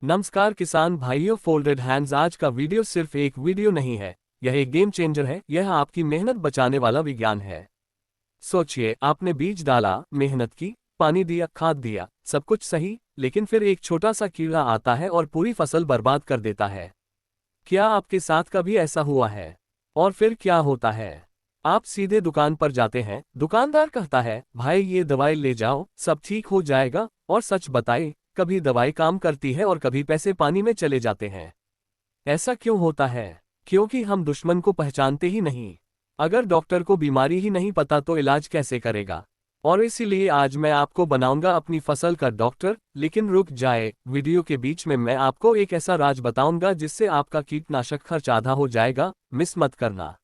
नमस्कार किसान भाइयों, फोल्डेड हैंड्स आज का वीडियो सिर्फ एक वीडियो नहीं है। यह एक गेम चेंजर है। यह आपकी मेहनत बचाने वाला विज्ञान है। सोचिए, आपने बीज डाला, मेहनत की, पानी दिया, खाद दिया, सब कुछ सही, लेकिन फिर एक छोटा सा कीड़ा आता है और पूरी फसल बर्बाद कर देता है। क्या आपके साथ कभी ऐसा हुआ है? और फिर क्या होता है? आप सीधे दुकान पर जाते हैं, दुकानदार कहता है, भाई ये दवाई ले जाओ, सब ठीक हो जाएगा। और सच बताए, कभी दवाई काम करती है और कभी पैसे पानी में चले जाते हैं। ऐसा क्यों होता है? क्योंकि हम दुश्मन को पहचानते ही नहीं। अगर डॉक्टर को बीमारी ही नहीं पता तो इलाज कैसे करेगा? और इसीलिए आज मैं आपको बनाऊंगा अपनी फसल का डॉक्टर। लेकिन रुक जाए, वीडियो के बीच में मैं आपको एक ऐसा राज बताऊंगा जिससे आपका कीटनाशक खर्च आधा हो जाएगा। मिस मत करना।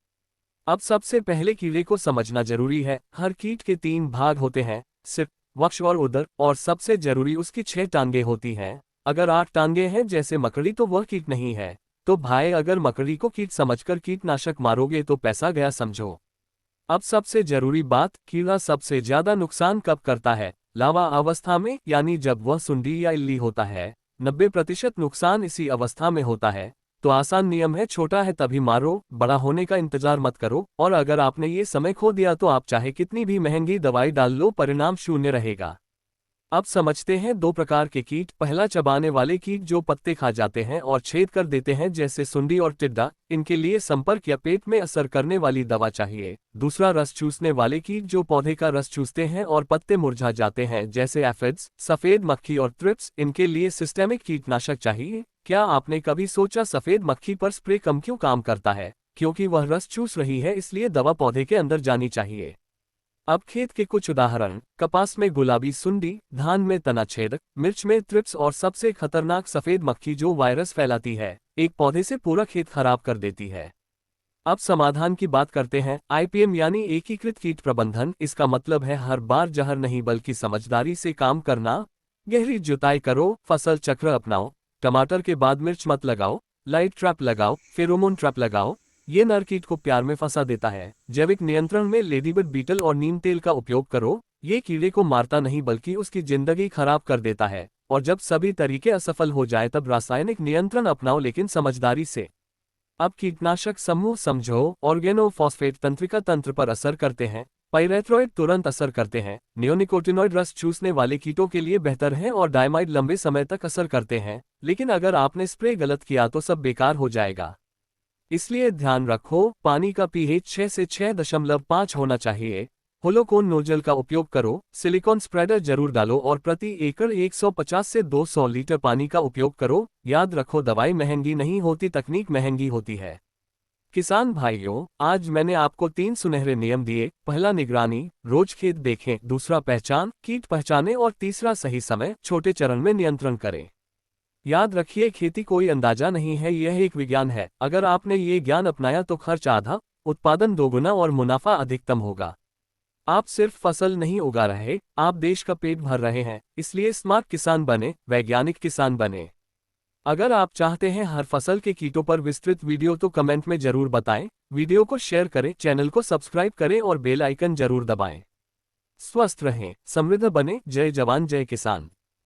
अब सबसे पहले कीड़े को समझना जरूरी है। हर कीट के 3 भाग होते हैं, सिर, वक्ष और उदर, और सबसे जरूरी उसकी 6 टांगे होती हैं। अगर 8 टांगे हैं जैसे मकड़ी तो वह कीट नहीं है। तो भाई, अगर मकड़ी को कीट समझकर कीटनाशक मारोगे तो पैसा गया समझो। अब सबसे जरूरी बात, कीड़ा सबसे ज्यादा नुकसान कब करता है? लावा अवस्था में, यानी जब वह सुंडी या इल्ली होता है। 90% नुकसान इसी अवस्था में होता है। तो आसान नियम है, छोटा है तभी मारो, बड़ा होने का इंतजार मत करो। और अगर आपने ये समय खो दिया तो आप चाहे कितनी भी महंगी दवाई डाल लो, परिणाम शून्य रहेगा। अब समझते हैं 2 प्रकार के कीट। पहला, चबाने वाले कीट जो पत्ते खा जाते हैं और छेद कर देते हैं जैसे सुंडी और टिड्डा। इनके लिए संपर्क या पेट में असर करने वाली दवा चाहिए। दूसरा, रस चूसने वाले कीट जो पौधे का रस चूसते हैं और पत्ते मुरझा जाते हैं जैसे एफिड्स, सफेद मक्खी और थ्रिप्स। इनके लिए सिस्टेमिक कीटनाशक चाहिए। क्या आपने कभी सोचा सफेद मक्खी पर स्प्रे कम क्यों काम करता है? क्योंकि वह रस चूस रही है, इसलिए दवा पौधे के अंदर जानी चाहिए। अब खेत के कुछ उदाहरण, कपास में गुलाबी सुंडी, धान में तना छेदक, मिर्च में थ्रिप्स और सबसे खतरनाक सफेद मक्खी जो वायरस फैलाती है, एक पौधे से पूरा खेत खराब कर देती है। अब समाधान की बात करते हैं। आईपीएम यानी एकीकृत कीट प्रबंधन। इसका मतलब है हर बार जहर नहीं बल्कि समझदारी से काम करना। गहरी जुताई करो, फसल चक्र अपनाओ। टमाटर के बाद मिर्च मत लगाओ, लाइट ट्रैप लगाओ, फेरोमोन ट्रैप लगाओ। ये नर कीट को प्यार में फंसा देता है। जैविक नियंत्रण में लेडीबर्ड बीटल और नीम तेल का उपयोग करो। ये कीड़े को मारता नहीं बल्कि उसकी जिंदगी खराब कर देता है। और जब सभी तरीके असफल हो जाए तब रासायनिक नियंत्रण अपनाओ, लेकिन समझदारी से। अब कीटनाशक समूह समझो। ऑर्गेनोफॉस्फेट तंत्रिका तंत्र पर असर करते हैं। पाइरेथ्रोइड तुरंत असर करते हैं। नियोनिकोटिनॉइड रस चूसने वाले कीटों के लिए बेहतर हैं और डायमाइड लंबे समय तक असर करते हैं। लेकिन अगर आपने स्प्रे गलत किया तो सब बेकार हो जाएगा। इसलिए ध्यान रखो, पानी का पीएच 6 से 6.5 होना चाहिए। होलोकोन नोजल का उपयोग करो। सिलिकॉन स्प्रेडर जरूर डालो और प्रति एकड़ 150 से 200 लीटर पानी का उपयोग करो। याद रखो, दवाई महंगी नहीं होती, तकनीक महंगी होती है। किसान भाइयों, आज मैंने आपको 3 सुनहरे नियम दिए। पहला, निगरानी, रोज खेत देखें। दूसरा, पहचान, कीट पहचाने। और तीसरा, सही समय, छोटे चरण में नियंत्रण करें। याद रखिए, खेती कोई अंदाजा नहीं है, यह एक विज्ञान है। अगर आपने ये ज्ञान अपनाया तो खर्च आधा, उत्पादन दोगुना और मुनाफा अधिकतम होगा। आप सिर्फ फसल नहीं उगा रहे, आप देश का पेट भर रहे हैं। इसलिए स्मार्ट किसान बने, वैज्ञानिक किसान बने। अगर आप चाहते हैं हर फसल के कीटों पर विस्तृत वीडियो तो कमेंट में जरूर बताएं। वीडियो को शेयर करें, चैनल को सब्सक्राइब करें और बेल आइकन जरूर दबाएं। स्वस्थ रहें, समृद्ध बने। जय जवान जय किसान।